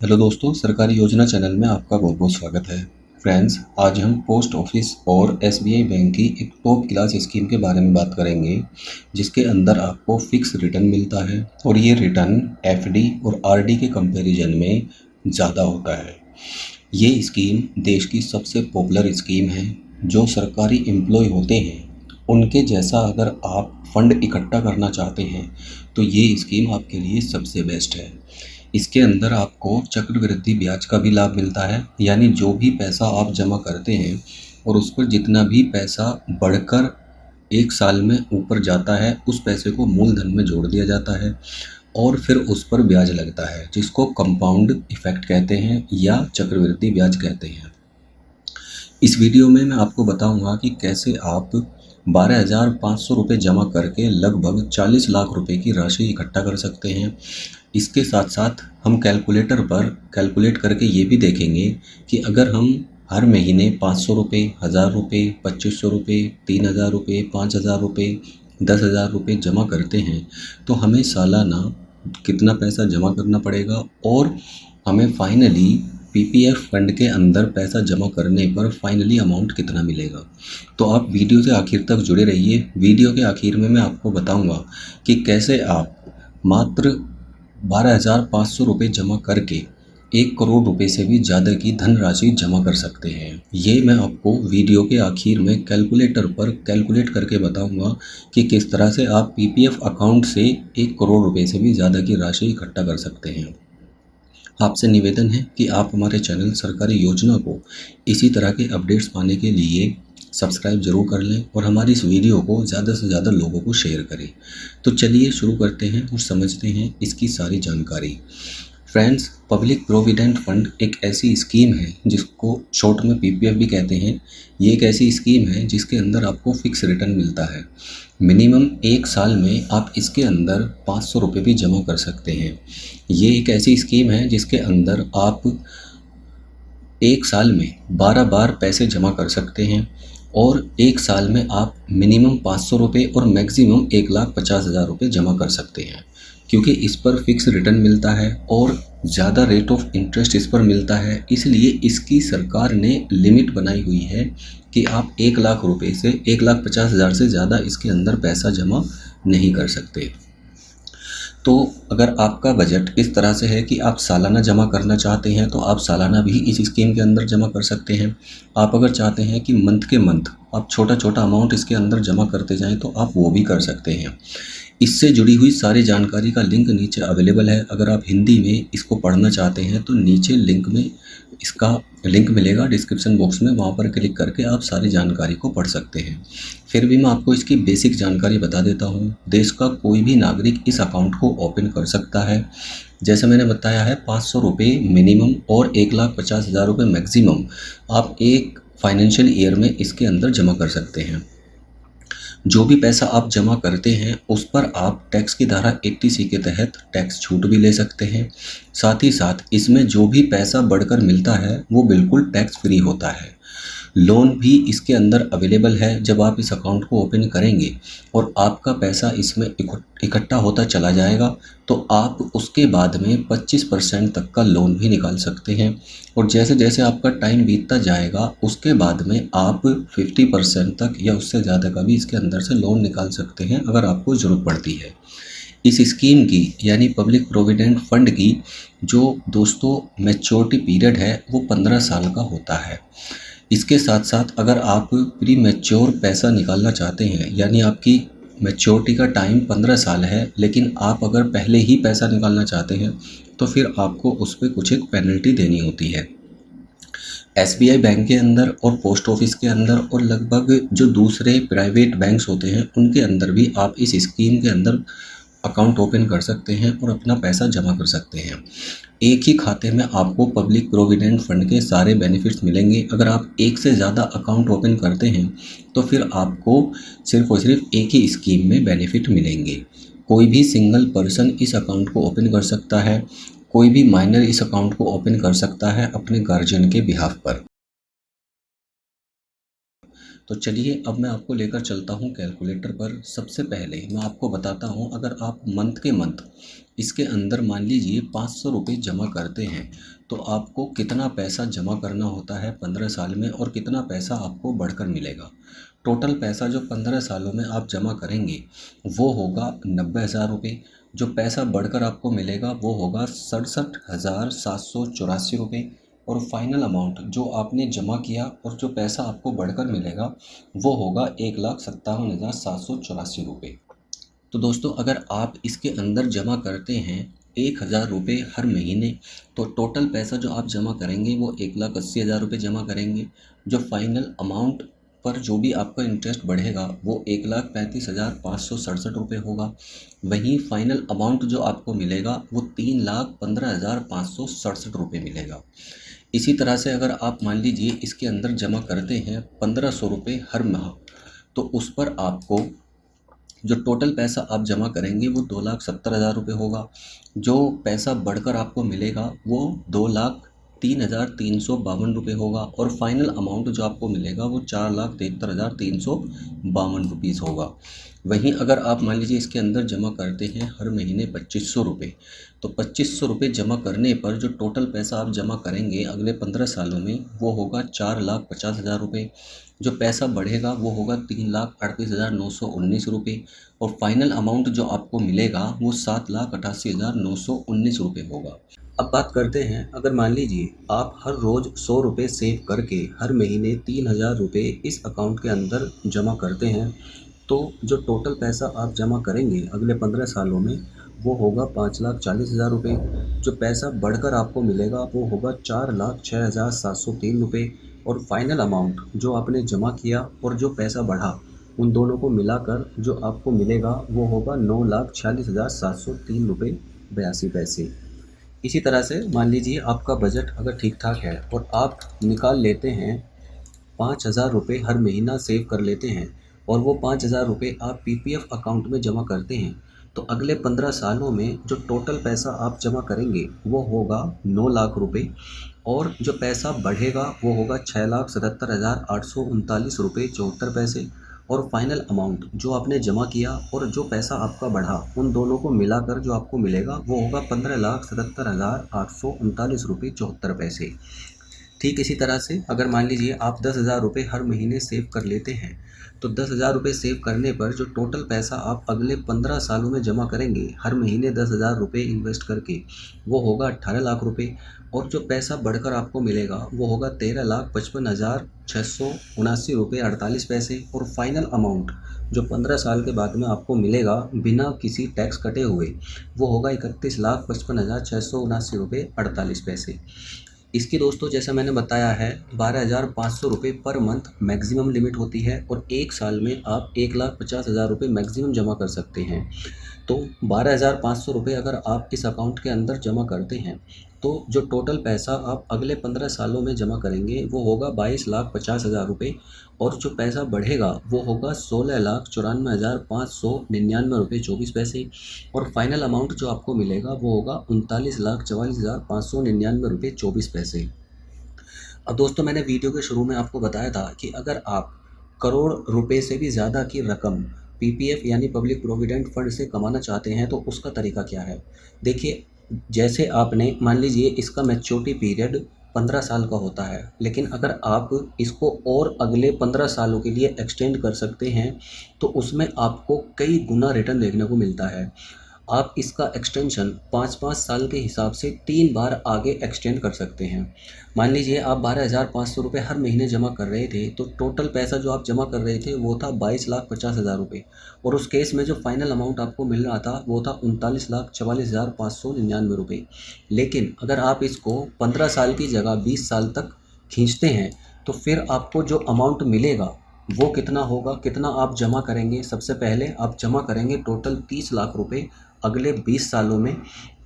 Hello दोस्तों, सरकारी योजना चैनल में आपका बहुत बहुत स्वागत है। फ्रेंड्स, आज हम पोस्ट ऑफिस और एसबीआई बैंक की एक टॉप क्लास स्कीम के बारे में बात करेंगे, जिसके अंदर आपको फिक्स रिटर्न मिलता है और ये रिटर्न एफडी और आरडी के कंपैरिजन में ज़्यादा होता है। ये स्कीम देश की सबसे पॉपुलर स्कीम है। जो सरकारी एम्प्लॉय होते हैं उनके जैसा अगर आप फंड इकट्ठा करना चाहते हैं तो ये स्कीम आपके लिए सबसे बेस्ट है। इसके अंदर आपको चक्रवृद्धि ब्याज का भी लाभ मिलता है, यानी जो भी पैसा आप जमा करते हैं और उस पर जितना भी पैसा बढ़कर एक साल में ऊपर जाता है उस पैसे को मूलधन में जोड़ दिया जाता है और फिर उस पर ब्याज लगता है, जिसको कंपाउंड इफेक्ट कहते हैं या चक्रवृद्धि ब्याज कहते हैं। इस वीडियो में मैं आपको बताऊंगा कि कैसे आप 12,500 रुपये जमा करके लगभग 40 लाख रुपए की राशि इकट्ठा कर सकते हैं। इसके साथ साथ हम कैलकुलेटर पर कैलकुलेट करके ये भी देखेंगे कि अगर हम हर महीने 500 रुपये, 1000 रुपये, 2500 रुपये, 3000 रुपये, 5000 रुपये, 10,000 रुपये जमा करते हैं तो हमें सालाना कितना पैसा जमा करना पड़ेगा और हमें फाइनली पीपीएफ फंड के अंदर पैसा जमा करने पर फाइनली अमाउंट कितना मिलेगा। तो आप वीडियो से आखिर तक जुड़े रहिए। वीडियो के आखिर में मैं आपको बताऊंगा कि कैसे आप मात्र 12,500 रुपये जमा करके 1 करोड़ रुपए से भी ज़्यादा की धनराशि जमा कर सकते हैं। ये मैं आपको वीडियो के आखिर में कैलकुलेटर पर कैलकुलेट करके बताऊंगा कि किस तरह से आप पीपीएफ अकाउंट से 1 करोड़ रुपए से भी ज़्यादा की राशि इकट्ठा कर सकते हैं। आपसे निवेदन है कि आप हमारे चैनल सरकारी योजना को इसी तरह के अपडेट्स पाने के लिए सब्सक्राइब जरूर कर लें और हमारी इस वीडियो को ज़्यादा से ज़्यादा लोगों को शेयर करें। तो चलिए शुरू करते हैं और समझते हैं इसकी सारी जानकारी। फ्रेंड्स, पब्लिक प्रोविडेंट फंड एक ऐसी स्कीम है जिसको शॉर्ट में पीपीएफ भी कहते हैं। ये एक ऐसी स्कीम है जिसके अंदर आपको फिक्स रिटर्न मिलता है। मिनिमम एक साल में आप इसके अंदर 500 रुपये भी जमा कर सकते हैं। ये एक ऐसी स्कीम है जिसके अंदर आप एक साल में 12 बार पैसे जमा कर सकते हैं और एक साल में आप मिनिमम 500 रुपये और मैक्सिमम 1,50,000 रुपये जमा कर सकते हैं। क्योंकि इस पर फिक्स रिटर्न मिलता है और ज़्यादा रेट ऑफ इंटरेस्ट इस पर मिलता है, इसलिए इसकी सरकार ने लिमिट बनाई हुई है कि आप 1,00,000 रुपये से 1,50,000 से ज़्यादा इसके अंदर पैसा जमा नहीं कर सकते। तो अगर आपका बजट इस तरह से है कि आप सालाना जमा करना चाहते हैं तो आप सालाना भी इस स्कीम के अंदर जमा कर सकते हैं। आप अगर चाहते हैं कि मंथ के मंथ आप छोटा छोटा अमाउंट इसके अंदर जमा करते जाएं तो आप वो भी कर सकते हैं। इससे जुड़ी हुई सारी जानकारी का लिंक नीचे अवेलेबल है। अगर आप हिंदी में इसको पढ़ना चाहते हैं तो नीचे लिंक में इसका लिंक मिलेगा डिस्क्रिप्शन बॉक्स में, वहाँ पर क्लिक करके आप सारी जानकारी को पढ़ सकते हैं। फिर भी मैं आपको इसकी बेसिक जानकारी बता देता हूँ। देश का कोई भी नागरिक इस अकाउंट को ओपन कर सकता है। जैसे मैंने बताया है, 500 रुपये मिनिमम और 1,50,000 रुपये मैक्सिमम आप एक फाइनेंशियल ईयर में इसके अंदर जमा कर सकते हैं। जो भी पैसा आप जमा करते हैं उस पर आप टैक्स की धारा 80C के तहत टैक्स छूट भी ले सकते हैं। साथ ही साथ इसमें जो भी पैसा बढ़कर मिलता है वो बिल्कुल टैक्स फ्री होता है। लोन भी इसके अंदर अवेलेबल है। जब आप इस अकाउंट को ओपन करेंगे और आपका पैसा इसमें इकट्ठा होता चला जाएगा तो आप उसके बाद में 25% तक का लोन भी निकाल सकते हैं और जैसे जैसे आपका टाइम बीतता जाएगा उसके बाद में आप 50% तक या उससे ज़्यादा का भी इसके अंदर से लोन निकाल सकते हैं अगर आपको ज़रूरत पड़ती है। इस स्कीम की यानी पब्लिक प्रोविडेंट फंड की जो दोस्तों मैच्योरिटी पीरियड है वो 15 साल का होता है। इसके साथ साथ अगर आप प्री मैच्योर पैसा निकालना चाहते हैं, यानी आपकी मैच्योरिटी का टाइम 15 साल है लेकिन आप अगर पहले ही पैसा निकालना चाहते हैं तो फिर आपको उस पर कुछ एक पेनल्टी देनी होती है। एसबीआई बैंक के अंदर और पोस्ट ऑफिस के अंदर और लगभग जो दूसरे प्राइवेट बैंक्स होते हैं उनके अंदर भी आप इस स्कीम के अंदर अकाउंट ओपन कर सकते हैं और अपना पैसा जमा कर सकते हैं। एक ही खाते में आपको पब्लिक प्रोविडेंट फंड के सारे बेनिफिट्स मिलेंगे। अगर आप एक से ज़्यादा अकाउंट ओपन करते हैं तो फिर आपको सिर्फ और सिर्फ एक ही स्कीम में बेनिफिट मिलेंगे। कोई भी सिंगल पर्सन इस अकाउंट को ओपन कर सकता है। कोई भी माइनर इस अकाउंट को ओपन कर सकता है अपने गार्जियन के बिहाफ पर। तो चलिए अब मैं आपको लेकर चलता हूँ कैलकुलेटर पर। सबसे पहले मैं आपको बताता हूँ, अगर आप मंथ के मंथ इसके अंदर मान लीजिए 500 रुपये जमा करते हैं तो आपको कितना पैसा जमा करना होता है 15 साल में और कितना पैसा आपको बढ़कर मिलेगा। टोटल पैसा जो 15 सालों में आप जमा करेंगे वो होगा 90,000 रुपये। जो पैसा बढ़कर आपको मिलेगा वो होगा 67,784 रुपये। और फाइनल अमाउंट जो आपने जमा किया और जो पैसा आपको बढ़कर मिलेगा वो होगा 1,57,784 रुपये। तो दोस्तों अगर आप इसके अंदर जमा करते हैं 1,000 रुपये हर महीने, तो टोटल पैसा जो आप जमा करेंगे वो 1,80,000 रुपये जमा करेंगे। जो फाइनल अमाउंट पर जो भी आपका इंटरेस्ट बढ़ेगा वो 1,35,567 रुपये होगा। वहीं फाइनल अमाउंट जो आपको मिलेगा वो 3,15,567 रुपये मिलेगा। इसी तरह से अगर आप मान लीजिए इसके अंदर जमा करते हैं 1,500 रुपये हर माह, तो उस पर आपको जो टोटल पैसा आप जमा करेंगे वो 2,70,000 रुपये होगा। जो पैसा बढ़कर आपको मिलेगा वो 2,03,352 होगा। और फाइनल अमाउंट जो आपको मिलेगा वो 4,73,352 रुपीज़ होगा। वहीं अगर आप मान लीजिए इसके अंदर जमा करते हैं हर महीने 2,500 रुपये, तो 2,500 रुपये जमा करने पर जो टोटल पैसा आप जमा करेंगे अगले 15 सालों में वो होगा 4,50,000 रुपये। जो पैसा बढ़ेगा वो होगा 3,38,919 रुपये। और फाइनल अमाउंट जो आपको मिलेगा वो 7,88,919 रुपये होगा। अब बात करते हैं, अगर मान लीजिए आप हर रोज़ 100 रुपये सेव करके हर महीने 3,000 रुपये इस अकाउंट के अंदर जमा करते हैं, तो जो टोटल पैसा आप जमा करेंगे अगले 15 सालों में वो होगा 5,40,000 रुपये। जो पैसा बढ़कर आपको मिलेगा वो होगा 4,06,703 रुपये। और फाइनल अमाउंट जो आपने जमा किया और जो पैसा बढ़ा उन दोनों को मिलाकर जो आपको मिलेगा वो होगा 9,46,703 रुपये 82 पैसे। इसी तरह से मान लीजिए आपका बजट अगर ठीक ठाक है और आप निकाल लेते हैं 5,000 रुपये हर महीना सेव कर लेते हैं और वो 5,000 रुपये आप पीपीएफ अकाउंट में जमा करते हैं, तो अगले 15 सालों में जो टोटल पैसा आप जमा करेंगे वो होगा 9 लाख रुपये। और जो पैसा बढ़ेगा वो होगा 6,77,839 रुपये 74 पैसे। और फाइनल अमाउंट जो आपने जमा किया और जो पैसा आपका बढ़ा उन दोनों को मिलाकर जो आपको मिलेगा वो होगा 15,77,839 रुपये 74 पैसे। ठीक इसी तरह से अगर मान लीजिए आप 10,000 रुपये हर महीने सेव कर लेते हैं, तो 10,000 रुपये सेव करने पर जो टोटल पैसा आप अगले 15 सालों में जमा करेंगे हर महीने 10,000 रुपये इन्वेस्ट करके वो होगा 18 लाख रुपये। और जो पैसा बढ़कर आपको मिलेगा वो होगा 13,55,679 रुपये 48 पैसे। और फाइनल अमाउंट जो 15 साल के बाद में आपको मिलेगा बिना किसी टैक्स कटे हुए वो होगा 31,55,679 रुपये 48 पैसे। इसकी दोस्तों जैसा मैंने बताया है 12,500 रुपये पर मंथ मैक्सिमम लिमिट होती है और एक साल में आप 1,50,000 रुपये मैक्सिमम जमा कर सकते हैं। तो 12,500 रुपये अगर आप इस अकाउंट के अंदर जमा करते हैं तो जो टोटल पैसा आप अगले 15 सालों में जमा करेंगे वो होगा 22,50,000 रुपये। और जो पैसा बढ़ेगा वो होगा 16,94,599 रुपये 24 पैसे। और फाइनल अमाउंट जो आपको मिलेगा वो होगा 39,44,599 रुपये 24 पैसे। अब दोस्तों मैंने वीडियो के शुरू में आपको बताया था कि अगर आप करोड़ रुपए से भी ज़्यादा की रकम पीपीएफ यानी पब्लिक प्रोविडेंट फंड से कमाना चाहते हैं तो उसका तरीका क्या है। देखिए, जैसे आपने मान लीजिए इसका मैच्योरिटी पीरियड 15 साल का होता है, लेकिन अगर आप इसको और अगले 15 सालों के लिए एक्सटेंड कर सकते हैं तो उसमें आपको कई गुना रिटर्न देखने को मिलता है। आप इसका एक्सटेंशन 5-5 साल के हिसाब से 3 बार आगे एक्सटेंड कर सकते हैं। मान लीजिए आप 12,500 रुपये हर महीने जमा कर रहे थे, तो टोटल पैसा जो आप जमा कर रहे थे वो था 22,50,000 रुपये। और उस केस में जो फाइनल अमाउंट आपको मिल रहा था वो था 39,44,599 रुपये। लेकिन अगर आप इसको 15 साल की जगह 20 साल तक खींचते हैं तो फिर आपको जो अमाउंट मिलेगा वो कितना होगा, कितना आप जमा करेंगे। सबसे पहले आप जमा करेंगे टोटल 30 लाख रुपए अगले 20 सालों में,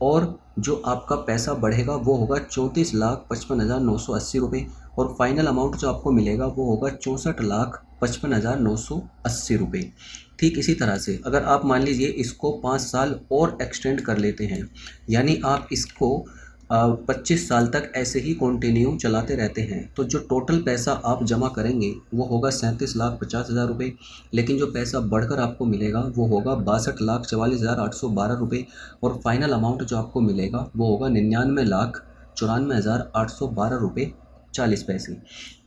और जो आपका पैसा बढ़ेगा वो होगा 34,55,980 रुपये। और फाइनल अमाउंट जो आपको मिलेगा वो होगा 64,55,980 रुपये। ठीक इसी तरह से अगर आप मान लीजिए इसको 5 साल और एक्सटेंड कर लेते हैं, यानी आप इसको 25 साल तक ऐसे ही कंटिन्यू चलाते रहते हैं, तो जो टोटल पैसा आप जमा करेंगे वो होगा 37,50,000 रुपये। लेकिन जो पैसा बढ़कर आपको मिलेगा वो होगा 62,44,812 रुपये। और फाइनल अमाउंट जो आपको मिलेगा वो होगा 99,94,812 रुपये 40 पैसे।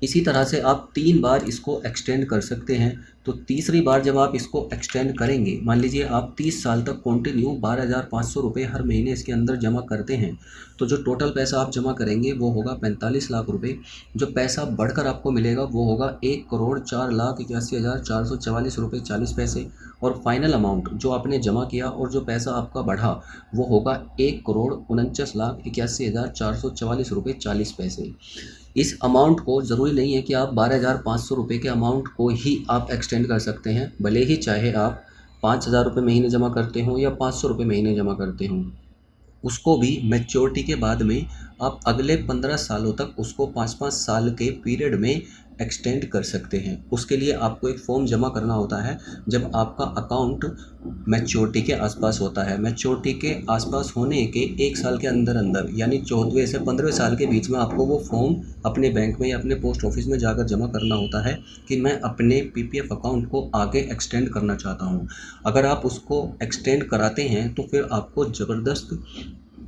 इसी तरह से आप 3 बार इसको एक्सटेंड कर सकते हैं। तो तीसरी बार जब आप इसको एक्सटेंड करेंगे, मान लीजिए आप 30 साल तक कंटिन्यू 12,500 रुपये हर महीने इसके अंदर जमा करते हैं, तो जो टोटल पैसा आप जमा करेंगे वो होगा 45 लाख रुपये। जो पैसा बढ़कर आपको मिलेगा वो होगा 1,04,81,444 रुपये 40 पैसे। और फाइनल अमाउंट जो आपने जमा किया और जो पैसा आपका बढ़ा वो होगा 1,49,81,444 रुपये 40 पैसे। इस अमाउंट को ज़रूरी नहीं है कि आप 12,500 रुपये के अमाउंट को ही आप एक्सटेंड कर सकते हैं, भले ही चाहे आप 5,000 रुपये महीने जमा करते हों या 500 रुपये महीने जमा करते हों, उसको भी मैच्योरिटी के बाद में आप अगले 15 सालों तक उसको 5-5 साल के पीरियड में एक्सटेंड कर सकते हैं। उसके लिए आपको एक फॉर्म जमा करना होता है जब आपका अकाउंट मैच्योरिटी के आसपास होता है। मैच्योरिटी के आसपास होने के 1 साल के अंदर अंदर, यानी 14वें से 15वें साल के बीच में आपको वो फॉर्म अपने बैंक में या अपने पोस्ट ऑफिस में जाकर जमा करना होता है कि मैं अपने पीपीएफ अकाउंट को आगे एक्सटेंड करना चाहता हूँ। अगर आप उसको एक्सटेंड कराते हैं तो फिर आपको ज़बरदस्त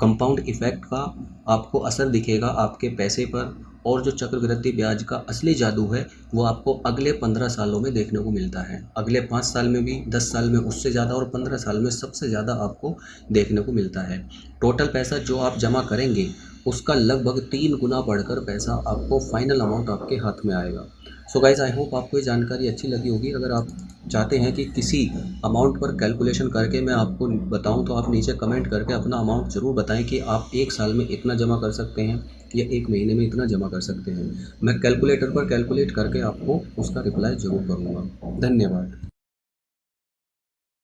कंपाउंड इफ़ेक्ट का आपको असर दिखेगा आपके पैसे पर, और जो चक्रवृद्धि ब्याज का असली जादू है वो आपको अगले 15 सालों में देखने को मिलता है। अगले 5 साल में भी, 10 साल में उससे ज़्यादा, और 15 साल में सबसे ज़्यादा आपको देखने को मिलता है। टोटल पैसा जो आप जमा करेंगे उसका लगभग 3 गुना बढ़कर पैसा आपको फाइनल अमाउंट आपके हाथ में आएगा। सो गाइस, आई होप आपको ये जानकारी अच्छी लगी होगी। अगर आप चाहते हैं कि किसी अमाउंट पर कैलकुलेशन करके मैं आपको बताऊं तो आप नीचे कमेंट करके अपना अमाउंट ज़रूर बताएं कि आप 1 साल में इतना जमा कर सकते हैं या 1 महीने में इतना जमा कर सकते हैं। मैं कैलकुलेटर पर कैलकुलेट करके आपको उसका रिप्लाई ज़रूर करूँगा। धन्यवाद।